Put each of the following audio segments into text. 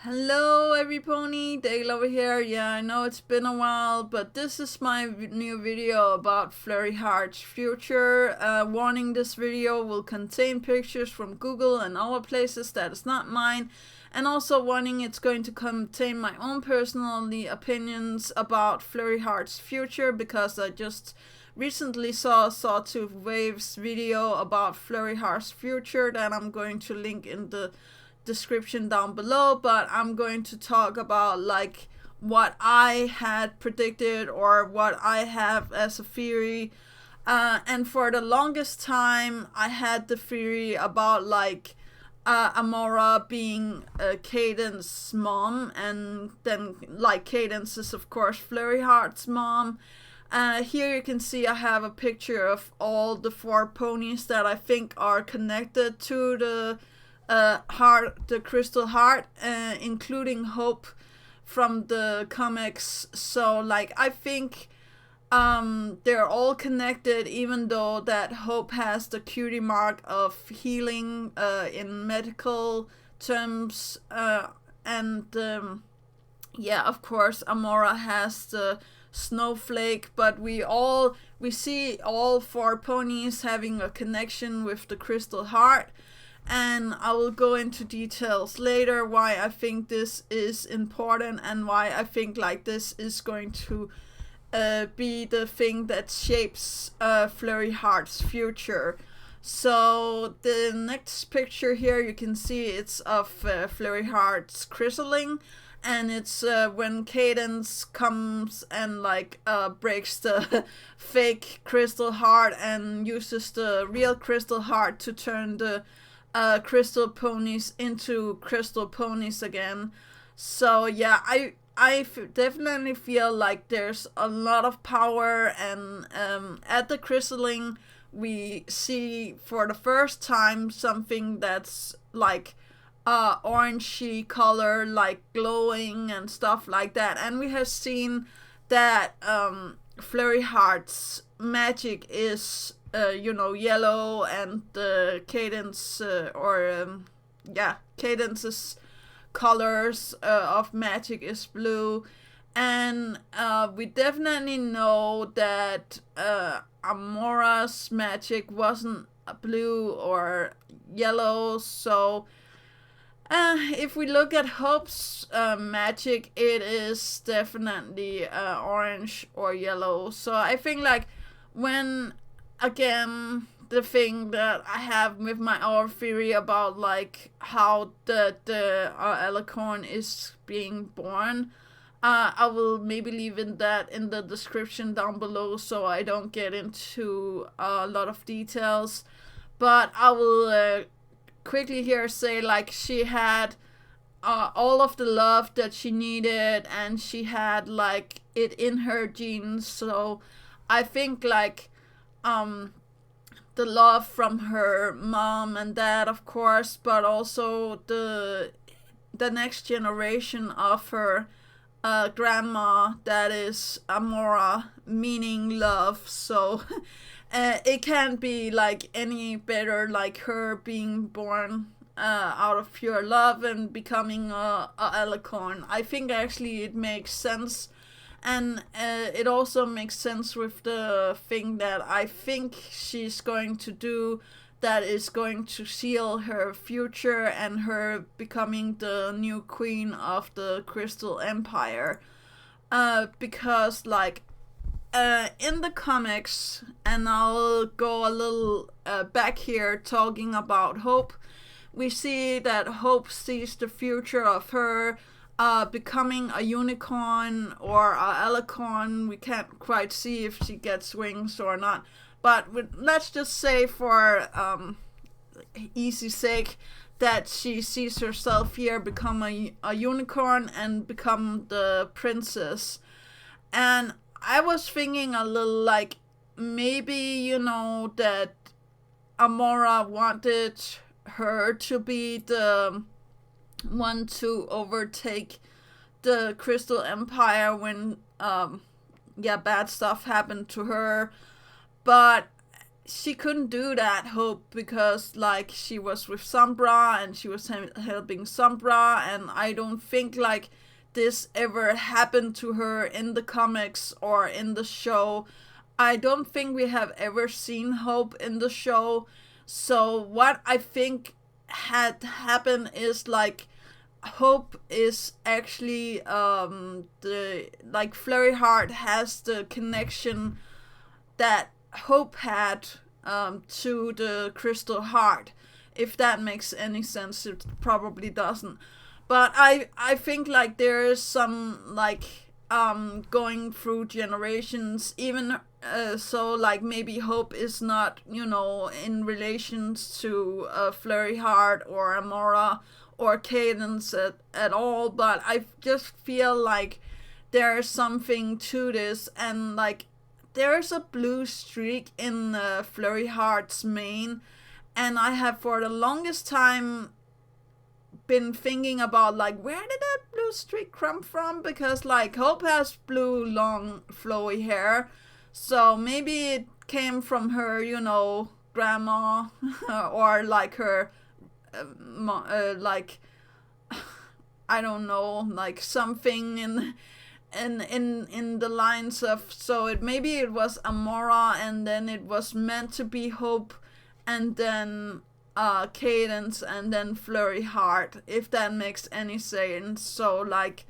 Hello, every pony. Dale over here. Yeah, I know it's been a while, but this is my new video about Flurry Heart's future. Warning: this video will contain pictures from Google and other places that is not mine, and also warning: it's going to contain my own personal opinions about Flurry Heart's future because I just recently saw a Sawtooth Waves video about Flurry Heart's future that I'm going to link in the description down below, but I'm going to talk about like what I had predicted or what I have as a theory. And for the longest time, I had the theory about like Amora being Cadence's mom, and then like Cadence is of course Flurry Heart's mom. Here you can see I have a picture of all the four ponies that I think are connected to the crystal heart, including Hope from the comics. So like I think they're all connected, even though that Hope has the cutie mark of healing in medical terms, and yeah, of course Amora has the snowflake, but we see all four ponies having a connection with the crystal heart, and I will go into details later why I think this is important and why I think like this is going to be the thing that shapes Flurry Heart's future. So the next picture here you can see it's of Flurry Heart's chrysalis, and it's when Cadence comes and like breaks the fake crystal heart and uses the real crystal heart to turn the crystal ponies into crystal ponies again. So yeah, I definitely feel like there's a lot of power, and at the chrysalis we see for the first time something that's like orangey color, like glowing and stuff like that. And we have seen that Flurry Heart's magic is yellow, and the Cadence's colors of magic is blue, and we definitely know that Amora's magic wasn't blue or yellow. So if we look at Hope's magic, it is definitely orange or yellow. So I think like when again the thing that I have with my other theory about like how the alicorn is being born, I will maybe leave that in the description down below so I don't get into a lot of details. But I will quickly here say like she had all of the love that she needed, and she had like it in her genes. So I think like the love from her mom and dad, of course, but also the next generation of her grandma, that is Amora, meaning love. So it can't be like any better, like her being born out of pure love and becoming a alicorn. I think actually it makes sense, and it also makes sense with the thing that I think she's going to do, that is going to seal her future and her becoming the new queen of the Crystal Empire. Because like in the comics, and I'll go a little back here talking about Hope, we see that Hope sees the future of her becoming a unicorn or a alicorn. We can't quite see if she gets wings or not, but let's just say for easy sake that she sees herself here become a unicorn and become the princess. And I was thinking a little like maybe that Amora wanted her to be the one to overtake the Crystal Empire when bad stuff happened to her. But she couldn't do that, Hope, because like she was with Sombra and she was helping Sombra, and I don't think like this ever happened to her in the comics or in the show. I don't think we have ever seen Hope in the show. So what I think had happened is like Hope is actually the like Flurry Heart has the connection that Hope had to the Crystal Heart. If that makes any sense, it probably doesn't. But I think like there is some like going through generations, even so like maybe Hope is not, you know, in relations to Flurry Heart or Amora or Cadence at all, but I just feel like there's something to this, and like there's a blue streak in Flurry Heart's mane, and I have for the longest time been thinking about like where did that blue streak come from, because like Hope has blue long flowy hair, so maybe it came from her, you know, grandma or like her like I don't know, like something in the lines of, so it maybe it was Amora and then it was meant to be Hope and then Cadence and then Flurry Heart, if that makes any sense. So like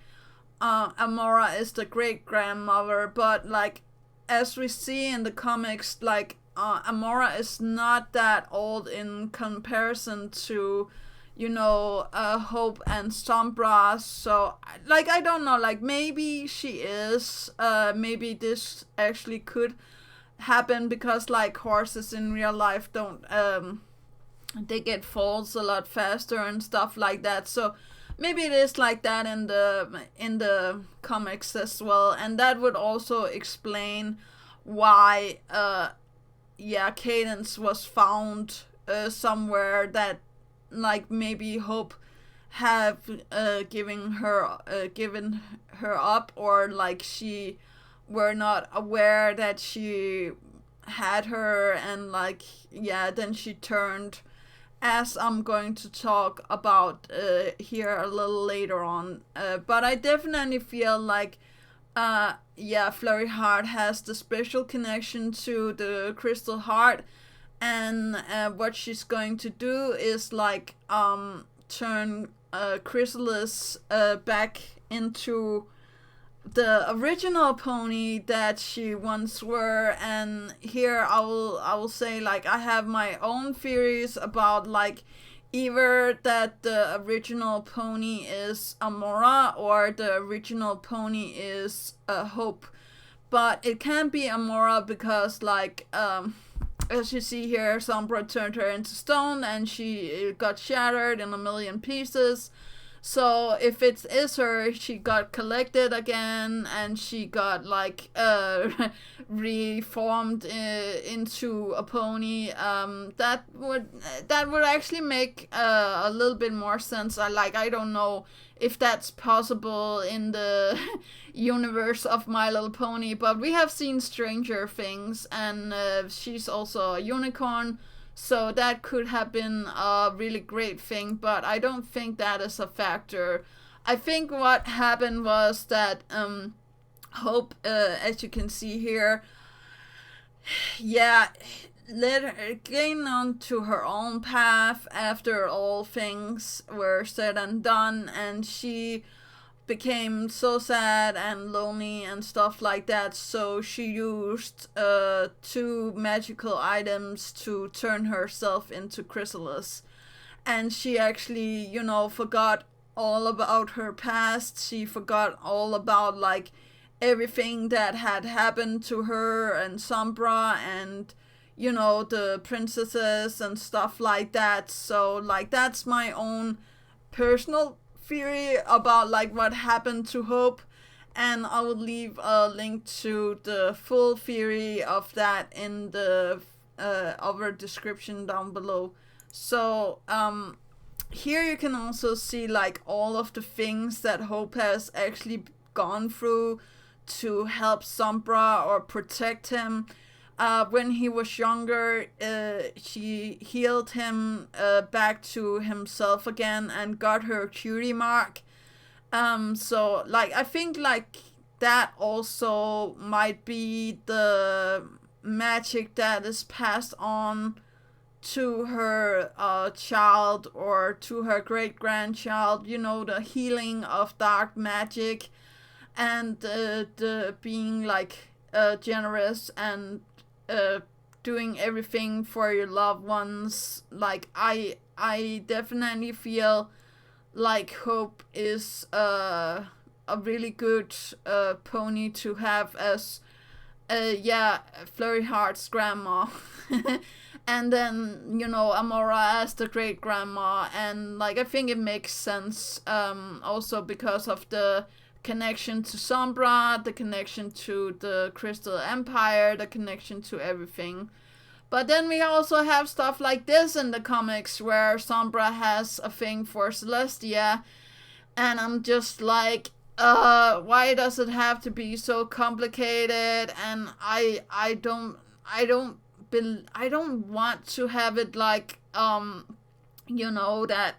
Amora is the great grandmother, but like as we see in the comics, like Amora is not that old in comparison to, you know, Hope and Sombra. So like I don't know, like maybe she is, maybe this actually could happen, because like horses in real life don't they get falls a lot faster and stuff like that. So maybe it is like that in the comics as well, and that would also explain why Cadence was found somewhere that like maybe Hope have given her up, or like she were not aware that she had her, and like then she turned, as I'm going to talk about here a little later on. But I definitely feel like Flurry Heart has the special connection to the Crystal Heart, and what she's going to do is like turn Chrysalis back into the original pony that she once were. And here I will say like I have my own theories about like either that the original pony is Amora or the original pony is Hope, but it can't be Amora because like as you see here, Sombra turned her into stone and she got shattered in a million pieces. So if it is her, she got collected again and she got like reformed into a pony. That would actually make a little bit more sense. I don't know if that's possible in the universe of My Little Pony, but we have seen Stranger Things, and she's also a unicorn. So that could have been a really great thing, but I don't think that is a factor. I think what happened was that Hope, as you can see here, let her gain on to her own path after all things were said and done, and she became so sad and lonely and stuff like that, so she used two magical items to turn herself into chrysalis. And she actually, you know, forgot all about her past. She forgot all about like everything that had happened to her and Sombra and, you know, the princesses and stuff like that. So like that's my own personal theory about like what happened to Hope, and I will leave a link to the full theory of that in the other description down below. So here you can also see like all of the things that Hope has actually gone through to help Sombra or protect him. When he was younger, she healed him back to himself again and got her cutie mark. So like I think like that also might be the magic that is passed on to her child or to her great grandchild. You know, the healing of dark magic and the being like generous and doing everything for your loved ones. Like I definitely feel like Hope is a really good pony to have as Flurry Heart's grandma. And then, you know, Amora as the great grandma, and like I think it makes sense also because of the connection to Sombra, the connection to the Crystal Empire, the connection to everything. But then we also have stuff like this in the comics where Sombra has a thing for Celestia, and I'm just like, why does it have to be so complicated? And I don't want to have it like you know, that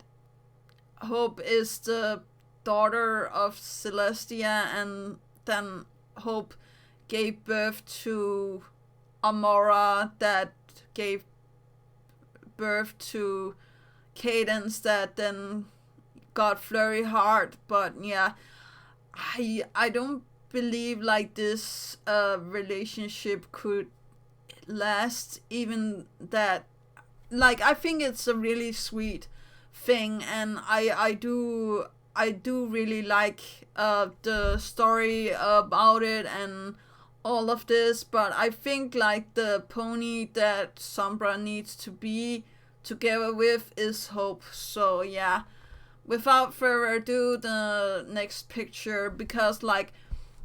Hope is the daughter of Celestia, and then Hope gave birth to Amora, that gave birth to Cadence, that then got Flurry Heart. But yeah, I don't believe like this relationship could last, even that. Like I think it's a really sweet thing, and I do really like the story about it and all of this. But I think like the pony that Sombra needs to be together with is Hope. So yeah, without further ado, the next picture, because like,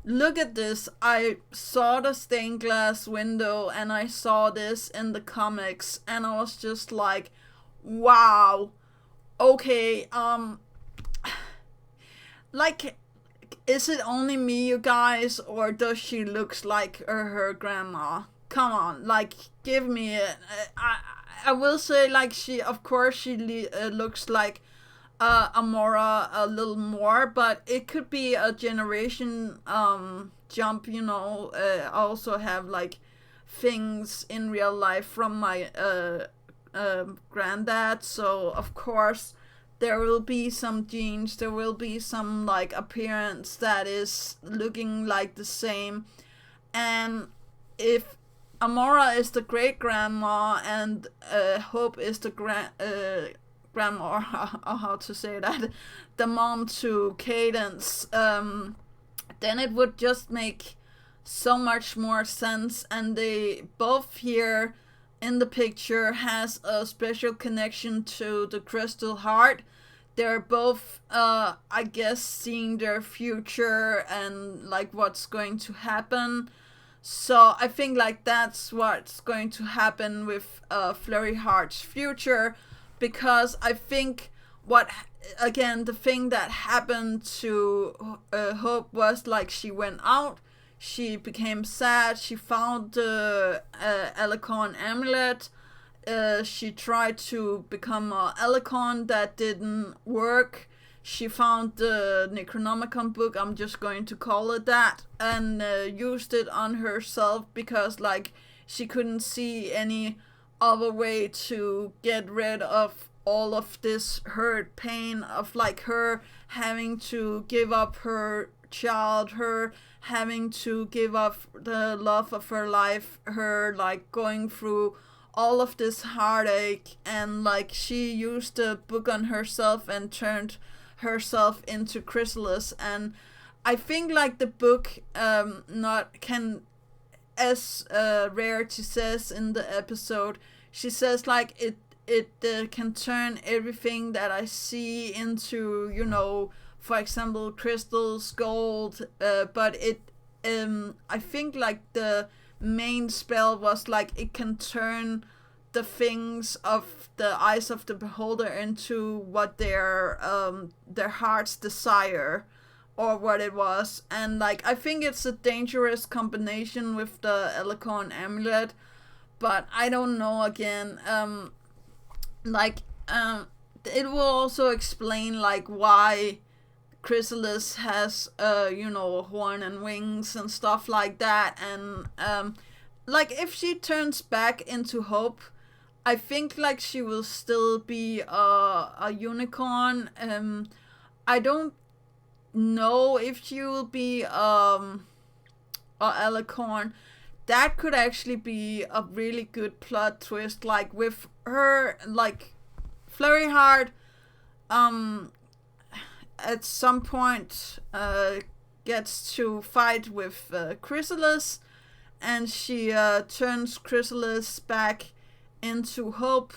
look at this. I saw the stained glass window and I saw this in the comics, and I was just like, wow. Okay, like, is it only me, you guys, or does she looks like her grandma? Come on, like, give me it. I will say, like, she, of course, she looks like Amora a little more, but it could be a generation jump, you know. I also have like things in real life from my granddad, so of course there will be some genes, there will be some like appearance that is looking like the same. And if Amora is the great grandma and Hope is the grandma, or how to say that, the mom to Cadence, then it would just make so much more sense. And they both here in the picture has a special connection to the Crystal Heart. They're both I guess seeing their future and like what's going to happen. So I think like that's what's going to happen with Flurry Heart's future, because I think what, again, the thing that happened to Hope was like she went out, she became sad, she found the Alicorn amulet, she tried to become a Alicorn, that didn't work. She found the Necronomicon book, I'm just going to call it that, and used it on herself because like she couldn't see any other way to get rid of all of this hurt, pain of like her having to give up her child, her having to give up the love of her life, her like going through all of this heartache. And like she used the book on herself and turned herself into chrysalis. And I think like the book not can, as Rarity says in the episode, she says like it can turn everything that I see into, you know, for example, crystals, gold, but it I think like the main spell was like it can turn the things of the eyes of the beholder into what their hearts desire. or what it was. And like I think it's a dangerous combination with the Alicorn amulet, but I don't know again. Like it will also explain like why chrysalis has you know, a horn and wings and stuff like that. And like if she turns back into Hope, I think like she will still be a unicorn. I don't know if she will be a alicorn. That could actually be a really good plot twist, like with her, like Flurry Heart at some point gets to fight with Chrysalis, and she turns Chrysalis back into Hope,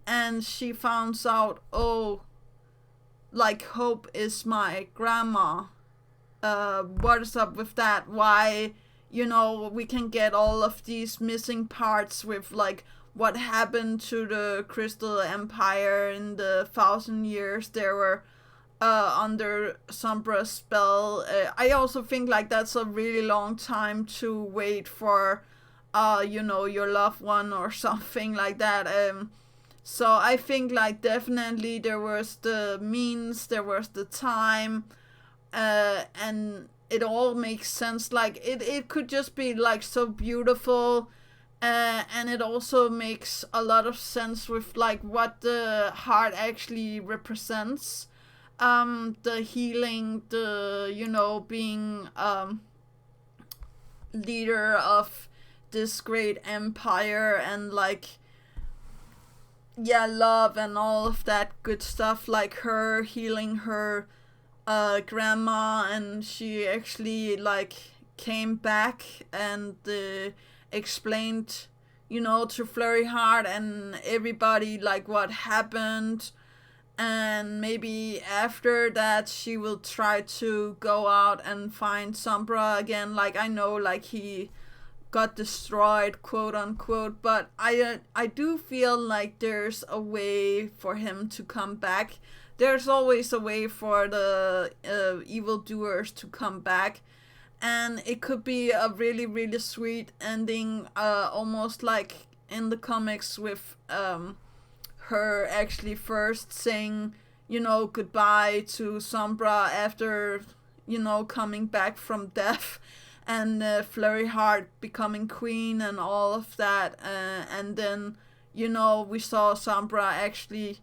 and she finds out, oh, like Hope is my grandma. What is up with that? Why, you know, we can get all of these missing parts with like what happened to the Crystal Empire in the 1,000 years they were under Sombra's spell. I also think like that's a really long time to wait for you know, your loved one or something like that. So I think like definitely there was the means, there was the time, and it all makes sense. Like it could just be like so beautiful, and it also makes a lot of sense with like what the heart actually represents. The healing, the, you know, being leader of this great empire, and like, yeah, love and all of that good stuff, like her healing her grandma, and she actually like came back and explained, you know, to Flurry Heart and everybody like what happened. And maybe after that she will try to go out and find Sombra again. Like I know like he got destroyed, quote unquote, but I do feel like there's a way for him to come back. There's always a way for the evildoers to come back, and it could be a really really sweet ending, almost like in the comics with her actually first saying, you know, goodbye to Sombra after, you know, coming back from death, and Flurry Heart becoming queen and all of that, and then, you know, we saw Sombra actually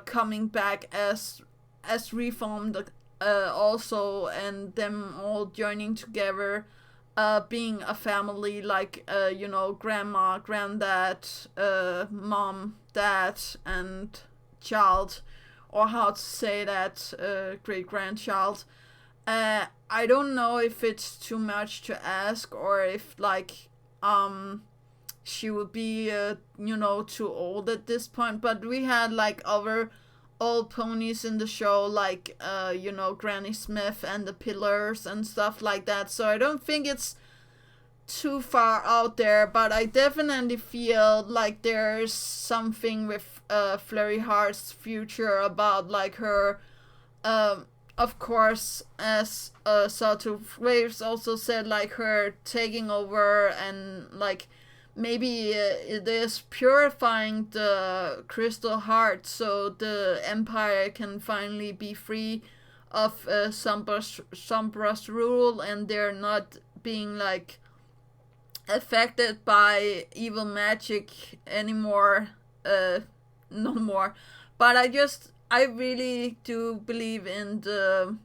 coming back as reformed also, and them all joining together, being a family, like you know, grandma, granddad, mom, dad, and child, or how to say that, great grandchild. I don't know if it's too much to ask, or if like she would be you know, too old at this point. But we had like other old ponies in the show, like you know, Granny Smith and the Pillars and stuff like that. So I don't think it's too far out there, but I definitely feel like there's something with Flurry Heart's future about like her, of course, as Sawtooth Waves also said, like her taking over, and like maybe it is purifying the crystal heart so the empire can finally be free of Sombra's rule, and they're not being like affected by evil magic anymore, no more. But I really do believe in the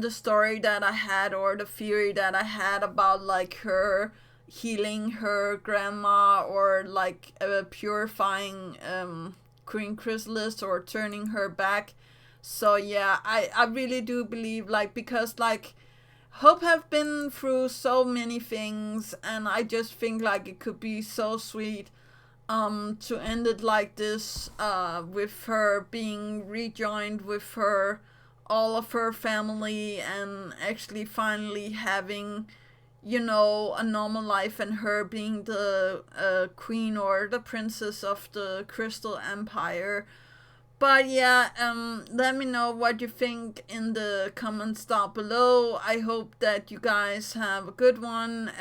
story that I had, or the theory that I had about like her healing her grandma, or like purifying Queen Chrysalis, or turning her back. So yeah, I really do believe, like, because like Hope have been through so many things, and I just think like it could be so sweet to end it like this, with her being rejoined with her all of her family, and actually finally having, you know, a normal life, and her being the queen or the princess of the Crystal Empire. But yeah, let me know what you think in the comments down below. I hope that you guys have a good one.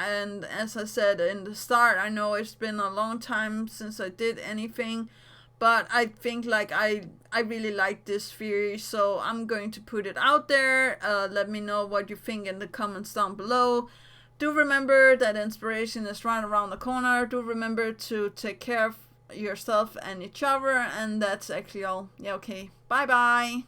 And as I said in the start, I know it's been a long time since I did anything, but I think like I really like this theory, so I'm going to put it out there. Let me know what you think in the comments down below. Do remember that inspiration is right around the corner. Do remember to take care of yourself and each other, and that's actually all. Yeah, okay. Bye bye.